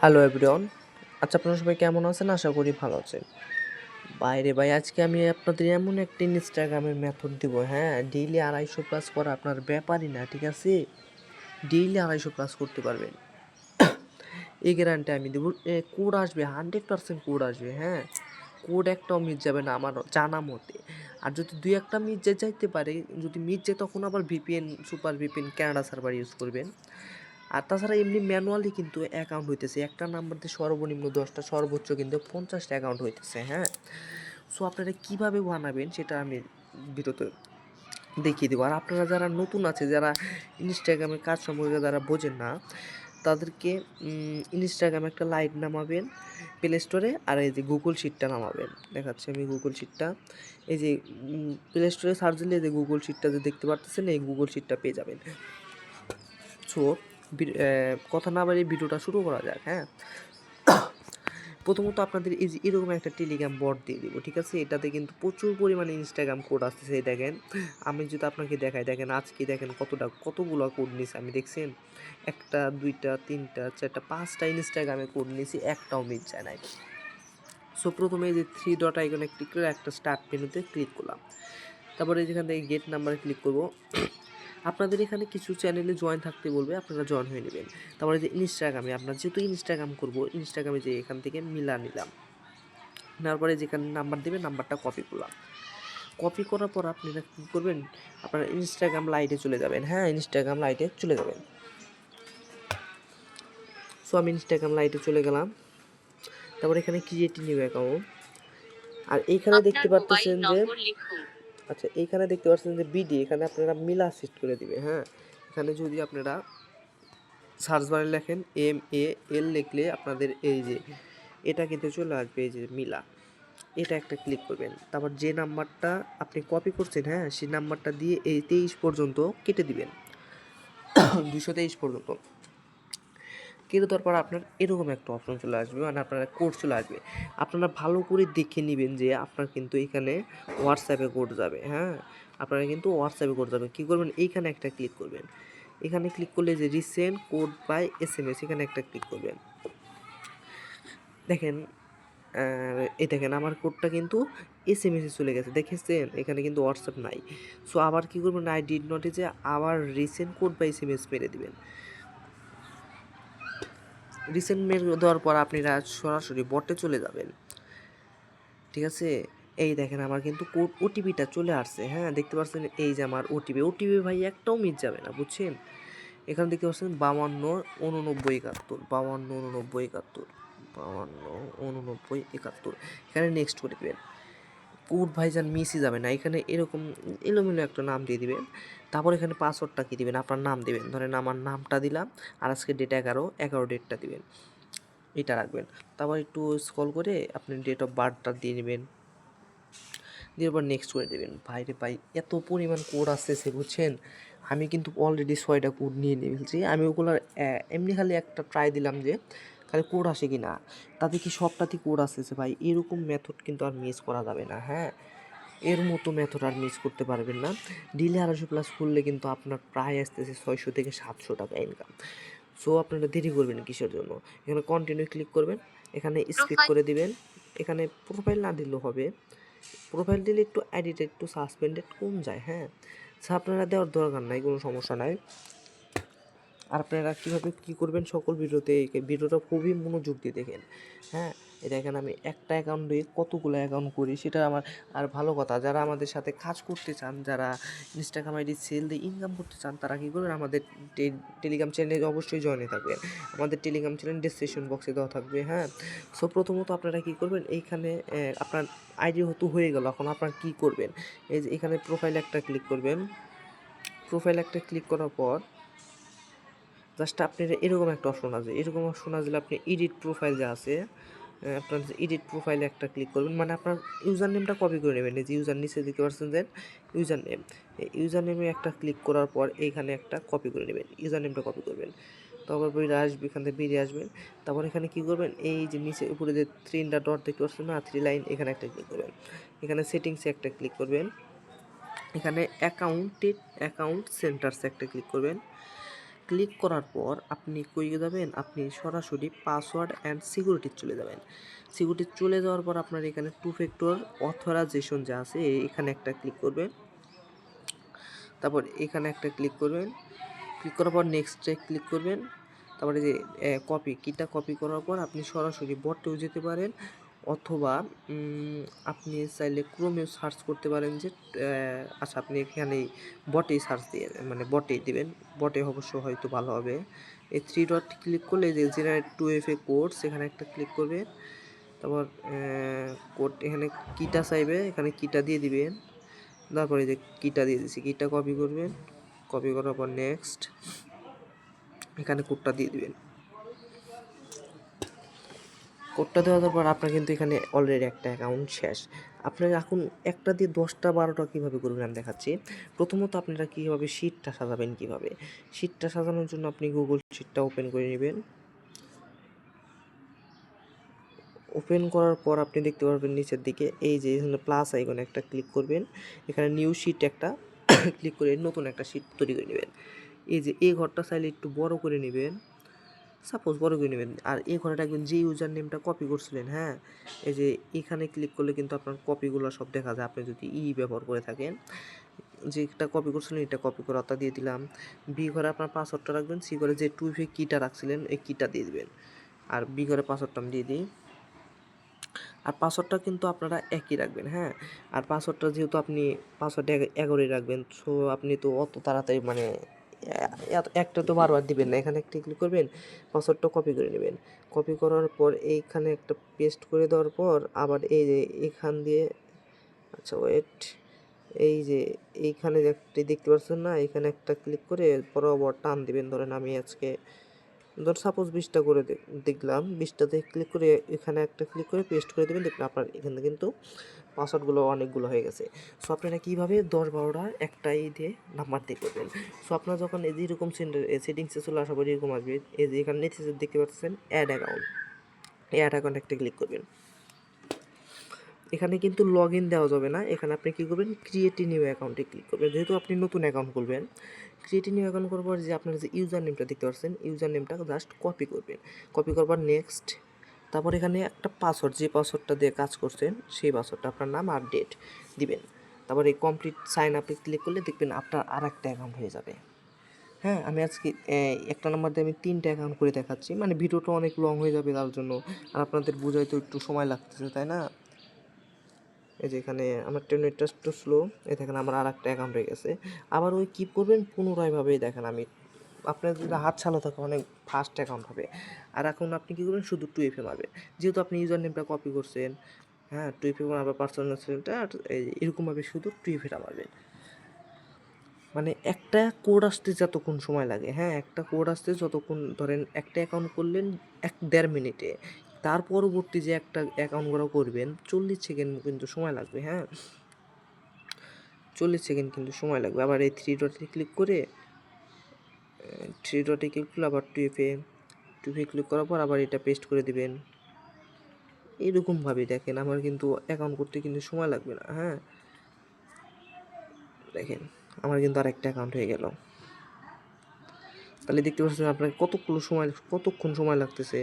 Hello everyone. আচ্ছা, আপনারা সবাই কেমন আছেন? আশা করি ভালো আছেন। বাইরে ভাই, আজকে আমি আপনাদের এমন একটা ইনস্টাগ্রামের মেথড দিব, হ্যাঁ, ডেইলি 250 করা আপনার ব্যাপারই না, ঠিক আছে? ডেইলি 250 করতে পারবেন, এই গ্যারান্টি আমি দেবো। কোড আসবে, 100% কোড আসবে, হ্যাঁ। কোড একটাও মিস যাবে না আমার জানা মতে। আর যদি দুই একটা মিস যাইতে পারে, যদি মিস যায় তখন আবার VPN, super VPN, Canada server use করবেন। আর তাছাড়া এমনি ম্যানুয়ালি কিন্তু অ্যাকাউন্ট হইতেছে, একটা নাম্বার দিয়ে সর্বনিম্ন 10টা, সর্বোচ্চ কিন্তু 50টা অ্যাকাউন্ট হইতেছে, হ্যাঁ। সো আপনারা কীভাবে বানাবেন সেটা আমি ভিডিওতে দেখিয়ে দেবো। আর আপনারা যারা নতুন আছে, যারা ইনস্টাগ্রামের কাজ সম্পর্কে যারা বোঝেন না, তাদেরকে ইনস্টাগ্রামে একটা লাইট নামাবেন প্লে স্টোরে, আর এই যে গুগল শিটটা নামাবেন। দেখাচ্ছি আমি গুগল শিটটা, এই যে প্লে স্টোরে সার্চ দিলে যে গুগল শিটটা যে দেখতে পারতেছেন, এই গুগল শিটটা পেয়ে যাবেন। সো কথা না বাড়িয়ে ভিডিওটা শুরু করা যাক, হ্যাঁ। প্রথমত আপনাদের এই যে এরকম একটা টেলিগ্রাম বট দিয়ে দিব, ঠিক আছে? এটাতে কিন্তু প্রচুর পরিমাণে ইনস্টাগ্রাম কোড আসতেছে। দেখেন, আমি যদি আপনাকে দেখাই, দেখেন আজকে দেখেন কতগুলো কোড নিয়েছি আমি, দেখছেন? 1টা 2টা 3টা 4টা 5টা ইনস্টাগ্রামে কোড নিয়েছি, একটাও মিস যায় নাই। সো প্রথমে এই যে 3 ডট আইকনে ক্লিক করে একটা স্টার্ট মেনুতে ক্লিক করলাম। তারপরে যেখান থেকে গেট নাম্বারে ক্লিক করব। আপনাদের এখানে কিছু চ্যানেলে জয়েন থাকতে বলবে, আপনারা জয়েন হয়ে নেবেন। তারপরে যে ইনস্টাগ্রামে, আপনার যেহেতু ইনস্টাগ্রাম করব, ইনস্টাগ্রামে যে এখান থেকে নিলাম। নেওয়ার পরে যেখানে নাম্বার দেবেন, নাম্বারটা কপি করলাম। কপি করার পর আপনারা কী করবেন, আপনারা ইনস্টাগ্রাম লাইটে চলে যাবেন, হ্যাঁ, ইনস্টাগ্রাম লাইটে চলে যাবেন। সো আমি ইনস্টাগ্রাম লাইটে চলে গেলাম। তারপর এখানে ক্রিয়েট নিউ অ্যাকাউন্ট, আর এইখানে দেখতে পারতেছেন যে, আচ্ছা, এইখানে দেখতে পাচ্ছেন যে বিডি, এখানে আপনারা মিলা সিট করে দিবে, হ্যাঁ। এখানে যদি আপনারা সার্চ বারে লেখেন MAL লিখলে আপনাদের এই যে এটা কিন্তু চলে আসবে, এই যে মিলা, এটা একটা ক্লিক করবেন। তারপর যে নাম্বারটা আপনি কপি করছেন, হ্যাঁ, সেই নাম্বারটা দিয়ে এই 23 পর্যন্ত কেটে দিবেন, 223 পর্যন্ত কেটে দেওয়ার পর আপনার এরকম একটা অপশন চলে আসবে, মানে আপনার কোড চলে আসবে। আপনারা ভালো করে দেখে নেবেন যে আপনার কিন্তু এখানে হোয়াটসঅ্যাপে কোড যাবে, হ্যাঁ। আপনারা কিন্তু হোয়াটসঅ্যাপে কোড যাবে, কী করবেন, এইখানে একটা ক্লিক করবেন। এখানে ক্লিক করলে যে রিসেন্ট কোড বাই SMS, এখানে একটা ক্লিক করবেন। দেখেন, এই দেখেন আমার কোডটা কিন্তু SMS চলে গেছে, দেখেছেন? এখানে কিন্তু হোয়াটসঅ্যাপ নাই। সো আবার কী করবেন, আই ডিড নটে যে আবার রিসেন্ট কোড বাই SMS মেরে দিবেন। রিসেন্ট মেরে দেওয়ার পর আপনারা সরাসরি বটে চলে যাবেন, ঠিক আছে? এই দেখেন আমার কিন্তু কোড ওটিপিটা চলে আসছে, হ্যাঁ, দেখতে পাচ্ছেন? এই যে আমার ওটিপি ভাই একটাও মিস যাবে না, বুঝছেন? এখানে দেখতে পাচ্ছেন 52 89 71 71 52 89 71 এখানে নেক্সট করে দেবেন। কোড ভাইজান মিসই যাবে না, এখানে এরকম এলোমেলো একটা নাম দিয়ে দিবেন। তারপর এখানে পাসওয়ার্ডটা কী দিবেন, আপনার নাম দিবেন, ধরেন আমার নামটা দিলাম, আর আজকে ডেট 11 ডেটটা দিবেন, এটা রাখবেন। তারপর একটু স্ক্রল করে আপনি ডেট অফ বার্থটা দিয়ে নেবেন, দিয়ে পর নেক্সট করে দেবেন। ভাই রে ভাই, এত পরিমাণ কোড আসতেছে, বুঝছেন? আমি কিন্তু অলরেডি 6টা কোড নিয়ে ফেলছি। আমি ওগুলো এমনি খালি একটা ট্রাই দিলাম যে খালি কোড আসে কি না, তাতে কি সবটাতেই কোড আসতেছে। ভাই, এরকম মেথড কিন্তু আর মিস করা যাবে না, হ্যাঁ। এর মতো মেথড আর মিস করতে পারবেন না। ডেইলি 250 করলে কিন্তু আপনার প্রায় আসতেছে 600 থেকে 700 টাকা ইনকাম। সো আপনারা দেরি করবেন কিসের জন্য? এখানে কন্টিনিউ ক্লিক করবেন, এখানে স্কিপ করে দিবেন। এখানে প্রোফাইল না দিলেও হবে, প্রোফাইল দিলে একটু আইডিটা একটু সাসপেন্ডেড কম যায়, হ্যাঁ। সো আপনারা দেওয়ার দরকার নাই, কোনো সমস্যা নাই। আর আপনারা কীভাবে কী করবেন সকল ভিডিওটা খুবই মনোযোগ দিয়ে দেখেন, হ্যাঁ। এটা এখানে আমি একটা অ্যাকাউন্ট দিয়ে কতগুলো অ্যাকাউন্ট করি সেটা আমার। আর ভালো কথা, যারা আমাদের সাথে কাজ করতে চান, যারা ইনস্টাগ্রাম আইডি সেল দিয়ে ইনকাম করতে চান, তারা কী করবেন, আমাদের টেলিগ্রাম চ্যানেলে অবশ্যই জয়েনে থাকবেন। আমাদের টেলিগ্রাম চ্যানেল ডিসক্রিপশন বক্সে দেওয়া থাকবে, হ্যাঁ। সো প্রথমত আপনারা কী করবেন, এইখানে আপনার আইডি হয়ে গেল, এখন আপনার কী করবেন, এই যে এখানে প্রোফাইল একটা ক্লিক করবেন। প্রোফাইল একটা ক্লিক করার পর জাস্ট আপনার এরকম একটা অপশন আসবে, এরকম অপশন আসলে আপনি এডিট প্রোফাইল যা আছে, আপনার এডিট প্রোফাইলে একটা ক্লিক করবেন, মানে আপনার ইউজার নেমটা কপি করে নেবেন। এই যে ইউজার নিচে দেখতে পাচ্ছেন যে ইউজার নেম, এই ইউজার নেমে একটা ক্লিক করার পর এইখানে একটা কপি করে নেবেন, ইউজার নেমটা কপি করবেন। তারপর বেরিয়ে আসবে, এখান থেকে বেরিয়ে আসবেন। তারপর এখানে কী করবেন, এই যে নিচে উপরে যে 3টা ডট দেখতে পাচ্ছেন না, 3 লাইন, এখানে একটা ক্লিক করবেন। এখানে সেটিংসে একটা ক্লিক করবেন। এখানে অ্যাকাউন্ট সেন্টারসে একটা ক্লিক করবেন। ক্লিক করার পর আপনি কই যাবেন, আপনি সরাসরি পাসওয়ার্ড অ্যান্ড সিকিউরিটি চলে যাবেন। সিকিউরিটি চলে যাওয়ার পর আপনার এখানে টু ফ্যাক্টর অথরাইজেশন যা আছে এখানে একটা ক্লিক করবেন, তারপর এখানে একটা ক্লিক করবেন, ক্লিক করার পর নেক্সটে ক্লিক করবেন, তারপরে যে কপি কিটা কপি করার পর আপনি সরাসরি বটেও যেতে পারেন, অথবা আপনি চাইলে ক্রোমেও সার্চ করতে পারেন যে আচ্ছা আপনি এখানেই বটেই সার্চ দিয়ে মানে বটেই দিবেন, বটে অবশ্য হয়তো ভালো হবে। এই থ্রি ডট ক্লিক করলে যে জেনারেট 2FA কোড সেখানে একটা ক্লিক করবে, তারপর কোড এখানে কিটা চাইবে, এখানে কিটা দিয়ে দিবেন, তারপরে যে কিটা দিয়ে দিচ্ছি কিটা কপি করবেন, কপি করার পর নেক্সট এখানে কোডটা দিয়ে দিবেন। কোডটা দেওয়ার পর আপনার কিন্তু এখানে অলরেডি একটা অ্যাকাউন্ট শেষ। আপনার এখন একটা দিয়ে 10টা 12টা কীভাবে করবেন আমি দেখাচ্ছি। প্রথমত আপনারা কীভাবে শিটটা সাজাবেন, কীভাবে শিটটা সাজানোর জন্য আপনি গুগল শিটটা ওপেন করে নেবেন। ওপেন করার পর আপনি দেখতে পারবেন নিচের দিকে এই যে এখানে প্লাস আইকনে একটা ক্লিক করবেন, এখানে নিউ শিট একটা ক্লিক করে নতুন একটা শিট তৈরি করে নেবেন। এই যে এই ঘরটা চাইলে একটু বড় করে নেবেন, সাপোজ বড় করে নেবেন। আর এই ঘরে রাখবেন যে ইউজার নেমটা কপি করছিলেন, হ্যাঁ এই যে এখানে ক্লিক করলে কিন্তু আপনার কপিগুলো সব দেখা যায়, আপনি যদি ব্যবহার করে থাকেন। যেটা কপি করছিলেন এটা কপি করাটা দিয়ে দিলাম। বি ঘরে আপনার পাসওয়ার্ডটা রাখবেন, সি ঘরে যে 2FA কিটা রাখছিলেন এই কিটা দিয়ে দিবেন, আর বি ঘরে পাসওয়ার্ডটা আমি দিয়ে দিই। আর পাসওয়ার্ডটা কিন্তু আপনারা একই রাখবেন, হ্যাঁ। আর পাসওয়ার্ডটা যেহেতু আপনি পাসওয়ার্ড 11ই রাখবেন, সো আপনি তো অত তাড়াতাড়ি মানে একটা তো বারবার দিবেন না, এখানে একটা ক্লিক করবেন, পাসওয়ার্ডটা কপি করে নেবেন। কপি করার পর এইখানে একটা পেস্ট করে দেওয়ার পর আবার এই যে এখান দিয়ে আচ্ছা ওয়েট, এই যে এইখানে একটি দেখতে পাচ্ছেন না, এখানে একটা ক্লিক করে বরাবর টান দিবেন। ধরেন আমি আজকে সাপোজ 20টা করে দেখলাম, 20টাতে ক্লিক করে এখানে একটা ক্লিক করে পেস্ট করে দেবেন, দেখবেন আপনার এখানে কিন্তু পাসওয়ার্ডগুলো অনেকগুলো হয়ে গেছে। সো আপনারা কীভাবে 10-12টা একটাই দিয়ে নাম্বার দিয়ে করবেন। সো আপনারা যখন এরকম সেটিংসে চলে আসা পর এরকম আসবে, এই যে এখানে নিচে দেখতে পাচ্ছেন অ্যাড অ্যাকাউন্ট, এই অ্যাড অ্যাকাউন্ট একটা ক্লিক করবেন। এখানে কিন্তু লগ ইন দেওয়া যাবে না, এখানে আপনি কী করবেন ক্রিয়েট নিউ অ্যাকাউন্টে ক্লিক করবেন। যেহেতু আপনি নতুন অ্যাকাউন্ট খুলবেন, ক্রিয়েট নিউ অ্যাকাউন্ট করার পর যে আপনার যে ইউজার নেমটা দেখতে পাচ্ছেন ইউজার নেমটা জাস্ট কপি করবেন, কপি করবার নেক্সট, তারপর এখানে একটা পাসওয়ার্ড যে পাসওয়ার্ডটা দিয়ে কাজ করছেন সেই পাসওয়ার্ডটা আপনার নাম আর ডেট দিবেন। তারপর এই কমপ্লিট সাইন আপে ক্লিক করলে দেখবেন আপনার আর একটা অ্যাকাউন্ট হয়ে যাবে। হ্যাঁ আমি আজকে একটা নাম্বার দিয়ে আমি 3টা অ্যাকাউন্ট করে দেখাচ্ছি, মানে ভিডিওটা অনেক লং হয়ে যাবে তার জন্য, আর আপনাদের বোঝাইতে একটু সময় লাগতেছে তাই না। এই যে এখানে আমার নেটটা একটু স্লো, এই দেখেন আমার আর একটা অ্যাকাউন্ট হয়ে গেছে। আবার ওই কী করবেন পুনরায়ভাবেই দেখেন আমি আপনার যদি হাত চালো থাকে অনেক ফাস্ট অ্যাকাউন্ট হবে। আর এখন আপনি কী করবেন শুধু 2FA মারবেন, যেহেতু আপনি ইউজার নেমটা কপি করছেন, হ্যাঁ 2FA মারবেন, পার্সোনাল সেলটা এরকমভাবে শুধু 2FAটা মারবেন। মানে একটা কোড আসতে যতক্ষণ সময় লাগে, হ্যাঁ একটা কোড আসতে যতক্ষণ, ধরেন একটা অ্যাকাউন্ট করলেন 1-1.5 মিনিটে, তার পরবর্তী যে একটা অ্যাকাউন্ট করা করবেন 40 সেকেন্ড কিন্তু সময় লাগবে, হ্যাঁ 40 সেকেন্ড কিন্তু সময় লাগবে। আবার এই থ্রি ডটে ক্লিক করে আবার 2FA ক্লিক করার পর আবার এটা পেস্ট করে দিবেন। এরকমভাবে দেখেন আমার কিন্তু অ্যাকাউন্ট করতে কিন্তু সময় লাগবে না, হ্যাঁ দেখেন আমার কিন্তু আর একটা অ্যাকাউন্ট হয়ে গেল। তাহলে দেখতে পাচ্ছেন আপনার কতক্ষণ সময় লাগতেছে,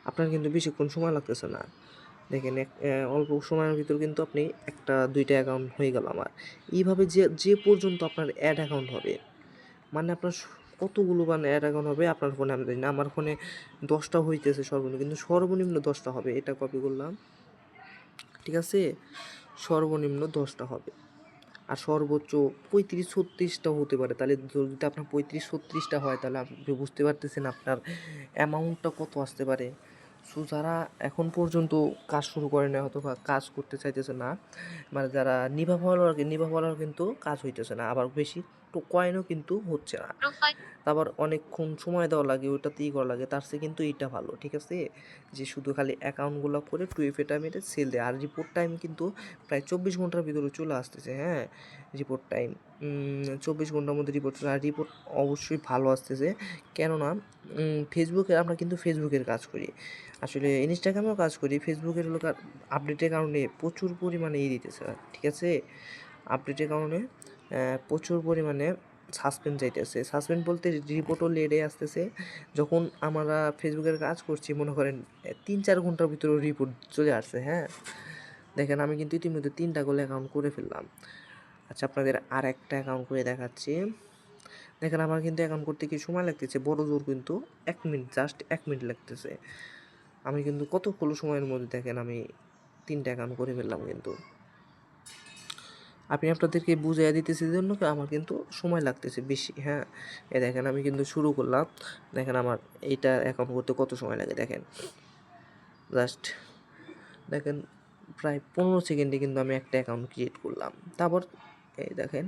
আপনার কিন্তু বেশিক্ষণ সময় লাগতেছে না। দেখেন অল্প সময়ের ভিতর কিন্তু আপনি 1-2টা অ্যাকাউন্ট হয়ে গেল আমার। এইভাবে যে পর্যন্ত আপনার অ্যাড অ্যাকাউন্ট হবে, মানে আপনার কতগুলো মানে অ্যাড অ্যাকাউন্ট হবে আপনার ফোনে আমি জানি না, আমার ফোনে 10টা হইতেছে সর্বনিম্ন, কিন্তু সর্বনিম্ন 10টা হবে। এটা কপি করলাম, ঠিক আছে, সর্বনিম্ন 10টা হবে, আর সর্বোচ্চ 35-36টাও হতে পারে। তাহলে যদি আপনার 35-36টা হয় তাহলে আপনি বুঝতে পারতেছেন আপনার অ্যামাউন্টটা কত আসতে পারে। সো যারা এখন পর্যন্ত কাজ শুরু করে না অথবা কাজ করতে চাইতেছে না, মানে যারা নিভা ফলোয়ার কিন্তু কাজ হইতেছে না, আবার বেশি তো কয়েনও কিন্তু হচ্ছে না, আবার অনেকক্ষণ সময় দেওয়া লাগে, ওইটাতেই করা লাগে, তার চেয়ে কিন্তু এইটা ভালো, ঠিক আছে, যে শুধু খালি অ্যাকাউন্টগুলো করে 2FA মেরে সেল দেয়। আর রিপোর্ট টাইম কিন্তু প্রায় 24 ঘন্টার ভিতরে চলে আসতেছে, হ্যাঁ রিপোর্ট টাইম 24 ঘন্টার মধ্যে রিপোর্ট, আর রিপোর্ট অবশ্যই ভালো আসতেছে, কেননা আমরা কিন্তু ফেসবুকের কাজ করি, আসলে ইনস্টাগ্রামেও কাজ করি, ফেসবুকের হলো আপডেটের কারণে প্রচুর পরিমাণে দিতেছে, ঠিক আছে, আপডেটের কারণে প্রচুর পরিমাণে সাসপেন্ড যাইতেছে, সাসপেন্ড বলতে রিপোর্টও লেটে আসতেছে। যখন আমরা ফেসবুকের কাজ করছি মনে করেন 3-4 ঘন্টার ভিতরে রিপোর্ট চলে আসছে। হ্যাঁ, দেখেন আমি কিন্তু ইতিমধ্যে 3টা গোল অ্যাকাউন্ট করে ফেললাম। আচ্ছা, আপনাদের আর একটা অ্যাকাউন্ট করে দেখাচ্ছি। দেখেন আমার কিন্তু অ্যাকাউন্ট করতে কি সময় লাগতেছে, বড় জোর কিন্তু 1 মিনিট, জাস্ট 1 মিনিট লাগতেছে। আমি কিন্তু কতগুলো সময়ের মধ্যে দেখেন আমি 3টা অ্যাকাউন্ট করে ফেললাম। কিন্তু আমি আপনাদেরকে বুঝাইয়া দিতেছি জন্য কি আমার কিন্তু সময় লাগতেছে বেশি। হ্যাঁ, দেখেন আমি কিন্তু শুরু করলাম। দেখেন আমার এইটা অ্যাকাউন্ট করতে কত সময় লাগে দেখেন, জাস্ট দেখেন প্রায় 15 সেকেন্ডে কিন্তু আমি একটা অ্যাকাউন্ট ক্রিয়েট করলাম। তারপর এই দেখেন,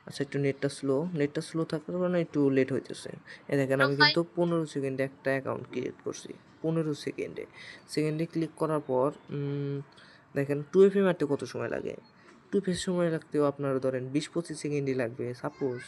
আচ্ছা একটু নেটটা স্লো থাকার কারণে একটু লেট হইতেছে। দেখেন আমি কিন্তু 15 সেকেন্ডে একটা অ্যাকাউন্ট ক্রিয়েট করছি। 15 সেকেন্ডে ক্লিক করার পর দেখেন 2FA মারতে কত সময় লাগে। 2FA সময় লাগতেও আপনার ধরেন 20-25 সেকেন্ডই লাগবে সাপোজ।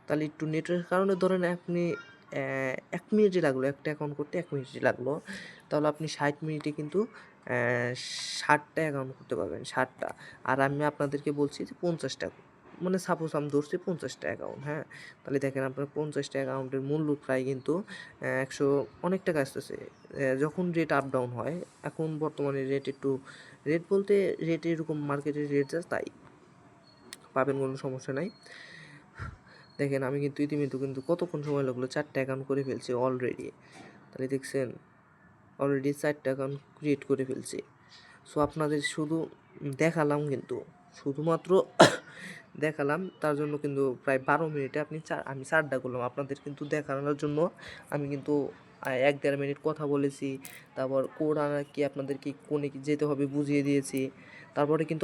তাহলে একটু নেটের কারণে ধরেন আপনি 1 মিনিটই লাগলো, একটা অ্যাকাউন্ট করতে 1 মিনিটই লাগলো। তাহলে আপনি 60 মিনিটে কিন্তু 60টা অ্যাকাউন্ট করতে পারবেন, 60টা। আর আমি আপনাদেরকে বলছি যে 50টা, মানে সাপোজ আমি ধরছি 50টা অ্যাকাউন্ট। হ্যাঁ, তাহলে দেখেন আপনার 50টা অ্যাকাউন্টের মূল্য প্রায় কিন্তু 100 অনেক টাকা আসতেছে। যখন রেট আপ ডাউন হয়, এখন বর্তমানে রেট বলতে রেট এরকম মার্কেটের রেট যা তাই পাবেন, কোনো সমস্যা নাই। দেখেন আমি কিন্তু ইতিমধ্যে কিন্তু কতক্ষণ সময় লাগলো, 4টা অ্যাকাউন্ট করে ফেলছি অলরেডি। তাহলে দেখছেন অলরেডি 4টা অ্যাকাউন্ট ক্রিয়েট করে ফেলছি। সো আপনাদের শুধু দেখালাম, কিন্তু শুধুমাত্র দেখালাম, তার জন্য কিন্তু প্রায় 12 মিনিটে আমি 4টা করলাম। আপনাদের কিন্তু দেখানোর জন্য আমি কিন্তু 1-1.5 মিনিট কথা বলেছি। তারপর কোড আনা কি আপনাদেরকে কোনে কি যেতে হবে বুঝিয়ে দিয়েছি। তারপরে কিন্তু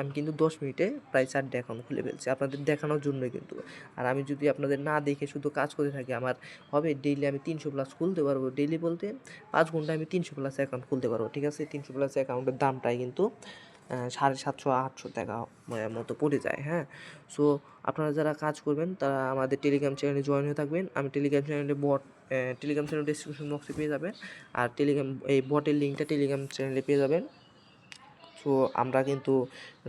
আমি কিন্তু 10 মিনিটে প্রায় 4টা অ্যাকাউন্ট খুলে ফেলছি আপনাদের দেখানোর জন্যই কিন্তু। আর আমি যদি আপনাদের না দেখে শুধু কাজ করতে থাকি, আমার হবে ডেইলি আমি 300+ খুলতে পারবো। ডেইলি বলতে 5 ঘন্টায় আমি 300+ অ্যাকাউন্ট খুলতে পারবো। ঠিক আছে, 300+ অ্যাকাউন্টের দামটাই কিন্তু 750-800 টাকা মতো পড়ে যায়। হ্যাঁ, সো আপনারা যারা কাজ করবেন তারা আমাদের টেলিগ্রাম চ্যানেলে জয়েন হয়ে থাকবেন। আমি টেলিগ্রাম চ্যানেল ডিসক্রিপশন বক্সে পেয়ে যাবেন। আর এই বটের লিঙ্কটা টেলিগ্রাম চ্যানেলে পেয়ে যাবেন। সো আমরা কিন্তু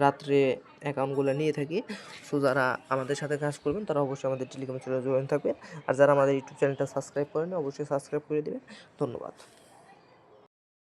রাত্রে অ্যাকাউন্টগুলো নিয়ে থাকি। সো যারা আমাদের সাথে কাজ করবেন তারা অবশ্যই আমাদের টেলিগ্রাম চ্যানেলে জয়েন থাকবেন। আর যারা আমাদের ইউটিউব চ্যানেলটা সাবস্ক্রাইব করেন অবশ্যই সাবস্ক্রাইব করে দেবেন। ধন্যবাদ।